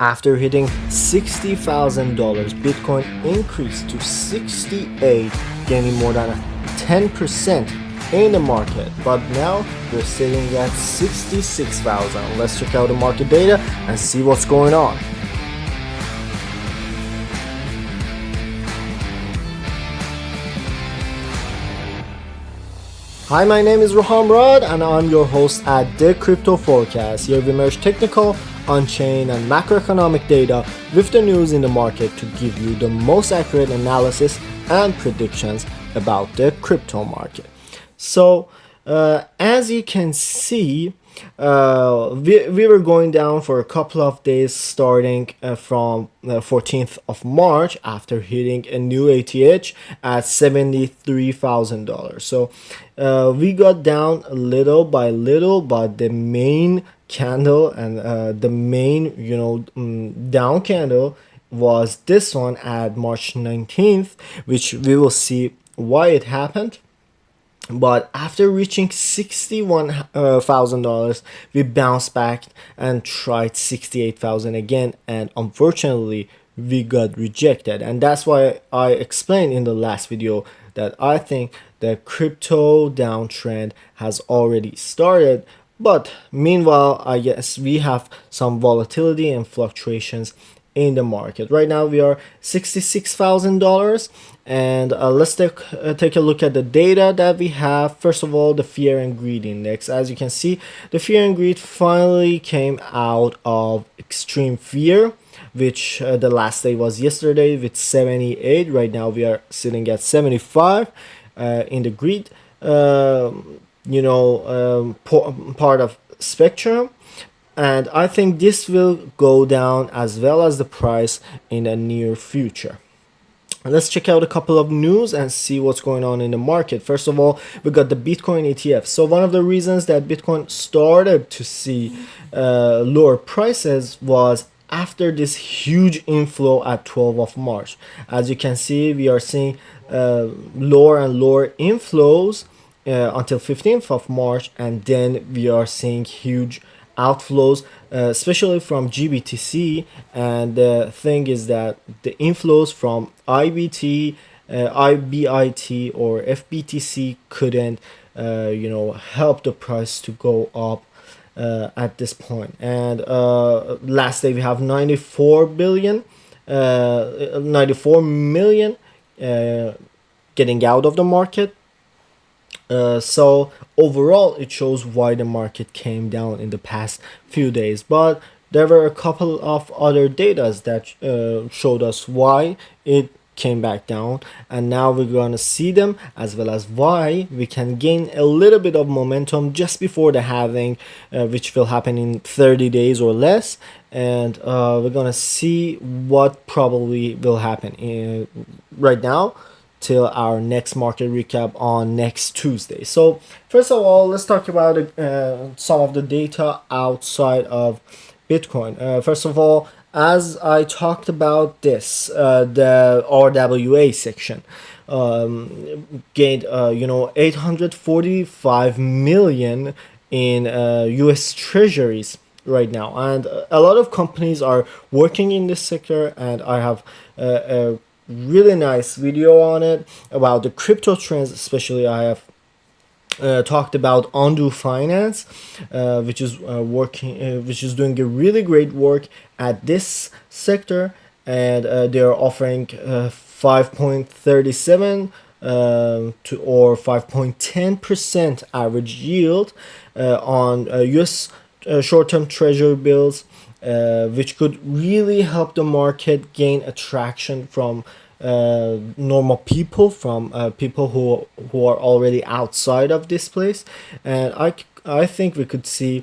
After hitting $60,000, Bitcoin increased to 68, gaining more than 10% in the market. But now we're sitting at 66,000. Let's check out the market data and see what's going on. Hi, my name is Roham Rad and I'm your host at The Crypto Forecast. Here we merge technical, on-chain and macroeconomic data with the news in the market to give you the most accurate analysis and predictions about the crypto market. So, as you can see, we were going down for a couple of days starting from 14th of March after hitting a new ATH at $73,000. So we got down little by little, but the main candle and the main down candle was this one at March 19th, which we will see why it happened. But after reaching $61,000, we bounced back and tried 68,000 again, and unfortunately we got rejected. And that's why I explained in the last video that I think the crypto downtrend has already started. But meanwhile, I guess we have some volatility and fluctuations in the market. Right now we are $66,000, and let's take a look at the data that we have. First of all, the fear and greed index. As you can see, the fear and greed finally came out of extreme fear, which the last day was yesterday with 78. Right now we are sitting at 75 in the greed part of spectrum. And I think this will go down as well as the price in the near future. Let's check out a couple of news and see what's going on in the market. First of all, we got the Bitcoin ETF. So one of the reasons that Bitcoin started to see lower prices was after this huge inflow at 12th of March. As you can see, we are seeing lower and lower inflows until 15th of March, and then we are seeing huge outflows, especially from GBTC. And the thing is that the inflows from IBT, IBIT or FBTC couldn't help the price to go up at this point. And last day we have 94 million getting out of the market. So overall, it shows why the market came down in the past few days. But there were a couple of other data that showed us why it came back down, and now we're going to see them, as well as why we can gain a little bit of momentum just before the halving, which will happen in 30 days or less. And we're going to see what probably will happen right now till our next market recap on next Tuesday. So first of all, let's talk about some of the data outside of Bitcoin. First of all, as I talked about this, the RWA section gained 845 million in US treasuries right now, and a lot of companies are working in this sector, and I have a really nice video on it about the crypto trends. Especially I have talked about Undo Finance, which is doing a really great work at this sector, and they are offering 5.37 or 5.10% average yield on US short-term treasury bills, which could really help the market gain attraction from normal people, from people who are already outside of this place. And I think we could see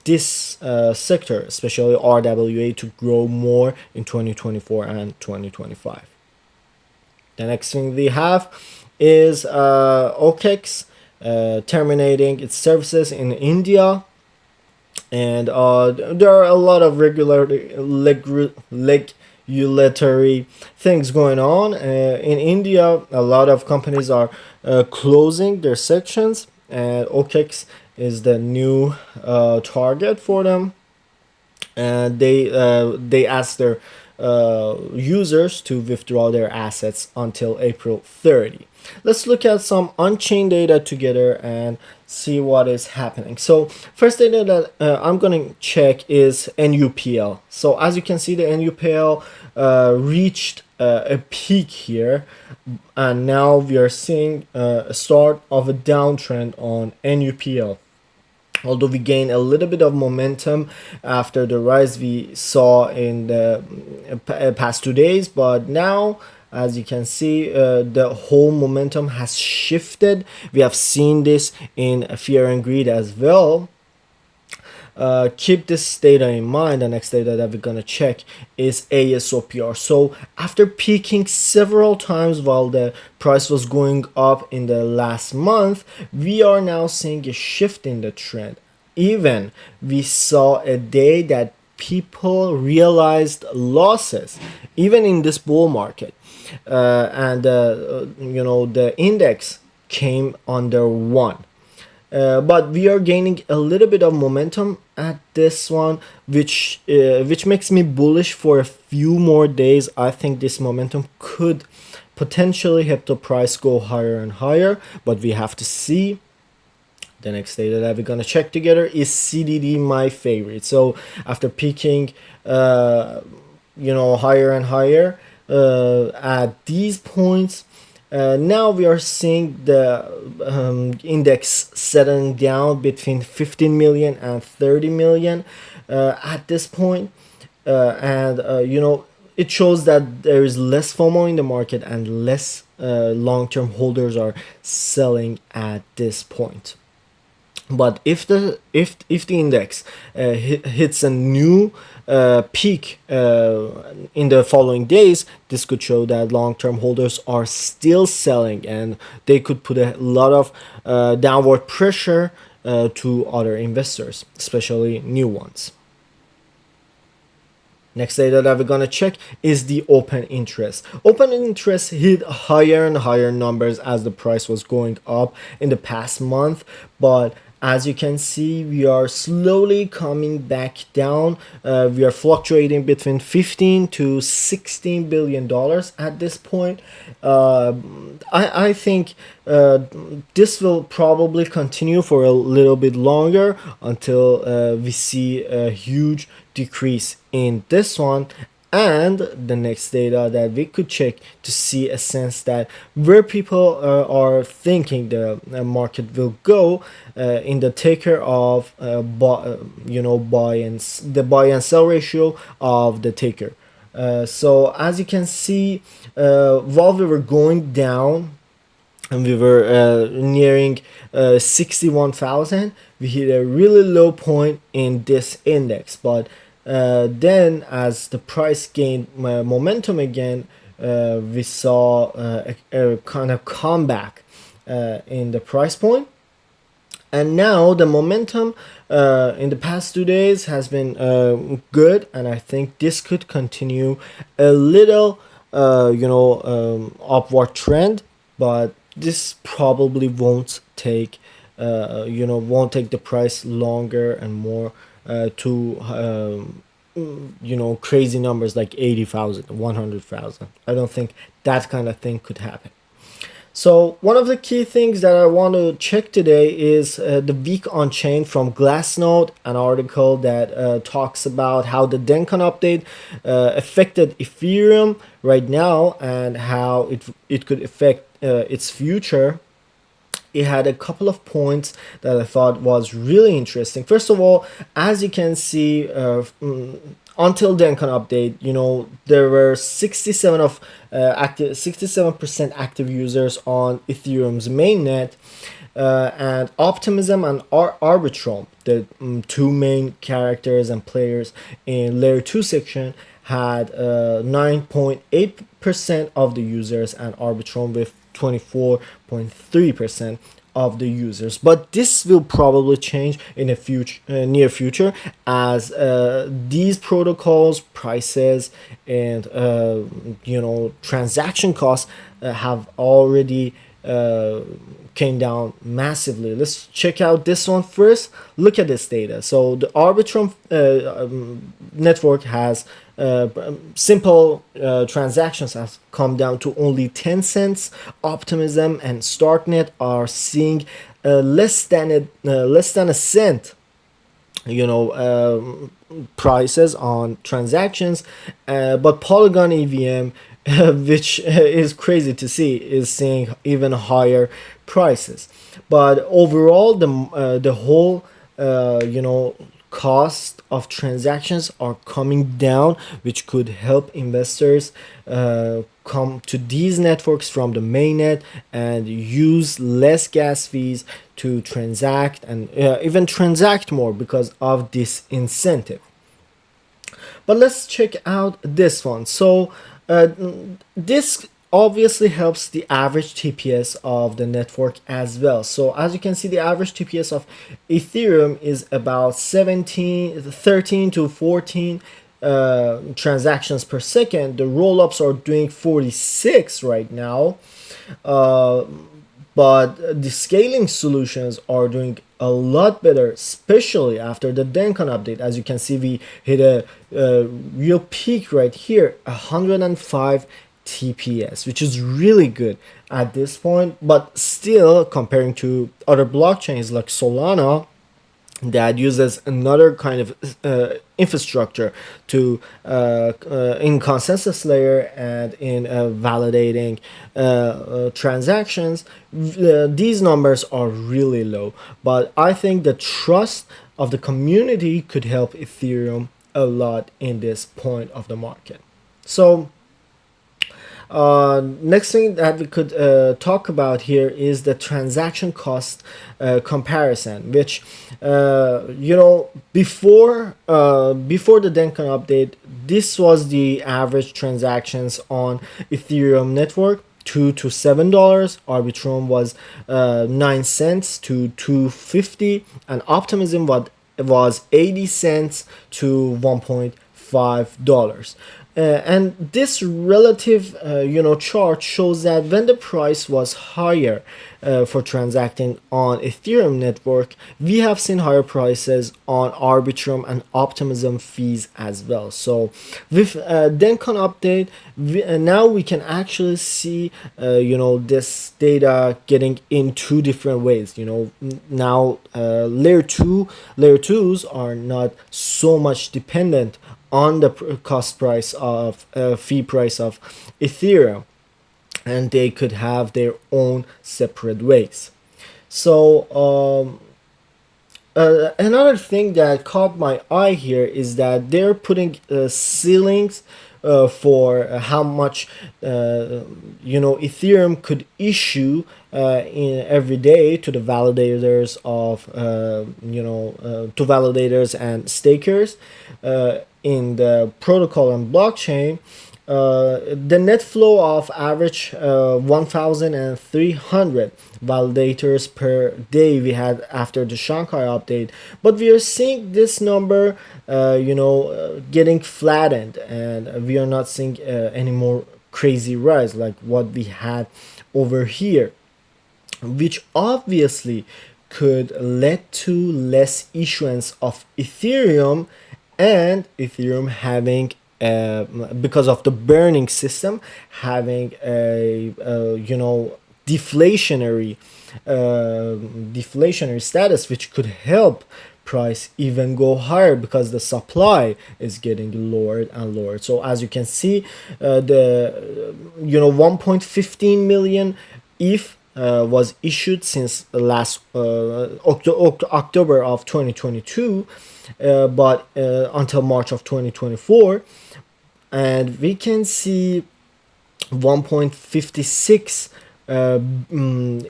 this sector, especially RWA, to grow more in 2024 and 2025. The next thing we have is OKEX terminating its services in India. And there are a lot of regulatory things going on in India. A lot of companies are closing their sections, and OKEX is the new target for them. and they asked their users to withdraw their assets until April 30. Let's look at some on-chain data together and see what is happening. So first data that I'm going to check is NUPL. So as you can see, the NUPL reached a peak here, and now we are seeing a start of a downtrend on NUPL. Although we gained a little bit of momentum after the rise we saw in the past 2 days, but now, as you can see, the whole momentum has shifted. We have seen this in fear and greed as well. Keep this data in mind. The next data that we're gonna check is aSOPR. So after peaking several times while the price was going up in the last month, we are now seeing a shift in the trend. Even we saw a day that people realized losses, even in this bull market, and the index came under 1. But we are gaining a little bit of momentum at this one, which makes me bullish for a few more days. I think this momentum could potentially help the price go higher and higher, but we have to see. The next data that we're gonna check together is CDD, my favorite. So after peaking, higher and higher at these points. Now we are seeing the index settling down between 15 million and 30 million at this point. It shows that there is less FOMO in the market and less long-term holders are selling at this point. But if the index hits a new peak in the following days, this could show that long-term holders are still selling, and they could put a lot of downward pressure to other investors, especially new ones. Next data that we're gonna check is the open interest. Open interest hit higher and higher numbers as the price was going up in the past month, but as you can see, we are slowly coming back down. We are fluctuating between 15 to 16 billion dollars at this point. I think this will probably continue for a little bit longer until we see a huge decrease in this one. And the next data that we could check to see a sense that where people are thinking the market will go in the taker of buy and sell ratio of the taker. So as you can see, while we were going down and we were nearing 61,000, we hit a really low point in this index, but then as the price gained momentum again, we saw a kind of comeback in the price point, and now the momentum in the past 2 days has been good, and I think this could continue a little upward trend, but this probably won't take the price longer and more to crazy numbers like 80,000, 100,000. I don't think that kind of thing could happen. So one of the key things that I want to check today is the week on chain from Glassnode, an article that talks about how the Dencon update affected Ethereum right now and how it could affect its future. It had a couple of points that I thought was really interesting. First of all, as you can see, until Dencon update, there were 67% active users on Ethereum's mainnet, and Optimism and Arbitrum, the two main characters and players in Layer 2 section, had 9.8% of the users, and Arbitrum with 24.3% of the users. But this will probably change in the near future, as these protocols, prices, and transaction costs have already came down massively. Let's check out this one first. Look at this data. So the Arbitrum network has simple transactions have come down to only 10 cents. Optimism and StarkNet are seeing less than a cent, prices on transactions, but Polygon EVM, which is crazy to see, is seeing even higher prices. But overall, the whole cost of transactions are coming down, which could help investors come to these networks from the mainnet and use less gas fees to transact, and even transact more because of this incentive. But let's check out this one. So this obviously helps the average TPS of the network as well. So as you can see, the average TPS of Ethereum is about 13 to 14 transactions per second. The rollups are doing 46 right now. But the scaling solutions are doing a lot better, especially after the Dencon update. As you can see, we hit a real peak right here, 105 TPS, which is really good at this point. But still, comparing to other blockchains like Solana, that uses another kind of infrastructure to in consensus layer and in validating transactions, these numbers are really low. But I think the trust of the community could help Ethereum a lot in this point of the market. So next thing that we could talk about here is the transaction cost comparison, which before the Dencon update, this was the average transactions on Ethereum network, $2 to $7. Arbitrum was 9 cents to 2.50, and Optimism was 80 cents to $1.5. And this relative chart shows that when the price was higher for transacting on Ethereum network, we have seen higher prices on Arbitrum and Optimism fees as well. So with Dencon update, now we can actually see this data getting in two different ways. Now layer 2s are not so much dependent on the cost price of fee price of Ethereum, and they could have their own separate ways. So another thing that caught my eye here is that they're putting ceilings for how much Ethereum could issue in every day to the validators of to validators and stakers in the protocol and blockchain. The net flow of average 1,300 validators per day we had after the Shanghai update, but we are seeing this number getting flattened, and we are not seeing any more crazy rise like what we had over here, which obviously could lead to less issuance of Ethereum, and Ethereum having because of the burning system having a deflationary status, which could help price even go higher because the supply is getting lowered and lowered. So as you can see, the 1.15 million ETH was issued since last October of 2022, but until March of 2024, and we can see 1.56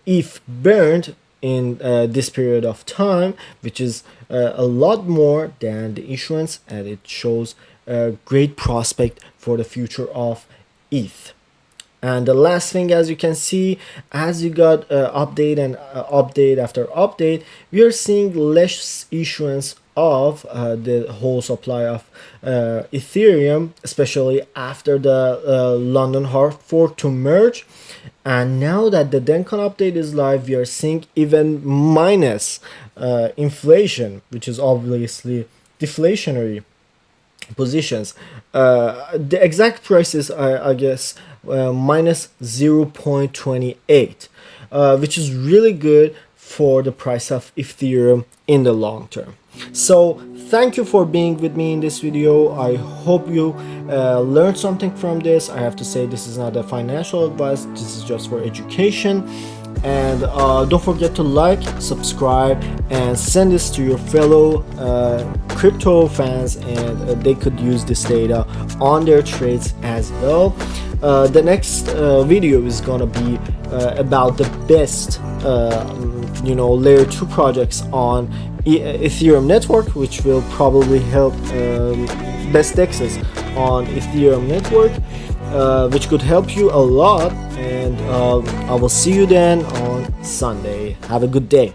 ETH burned in this period of time, which is a lot more than the issuance, and it shows a great prospect for the future of ETH. And the last thing, as you can see, as you got update and update after update, we are seeing less issuance of the whole supply of Ethereum, especially after the London hard fork to merge. And now that the Dencon update is live, we are seeing even minus inflation, which is obviously deflationary positions. The exact price is, I guess, minus 0.28, which is really good for the price of Ethereum in the long term. So thank you for being with me in this video. I hope you learned something from this. I have to say, this is not a financial advice, this is just for education. And don't forget to like, subscribe, and send this to your fellow crypto fans, and they could use this data on their trades as well. The next video is gonna be about the best layer 2 projects on Ethereum network, which will probably help best DEXs on Ethereum network, which could help you a lot. And I will see you then on Sunday. Have a good day.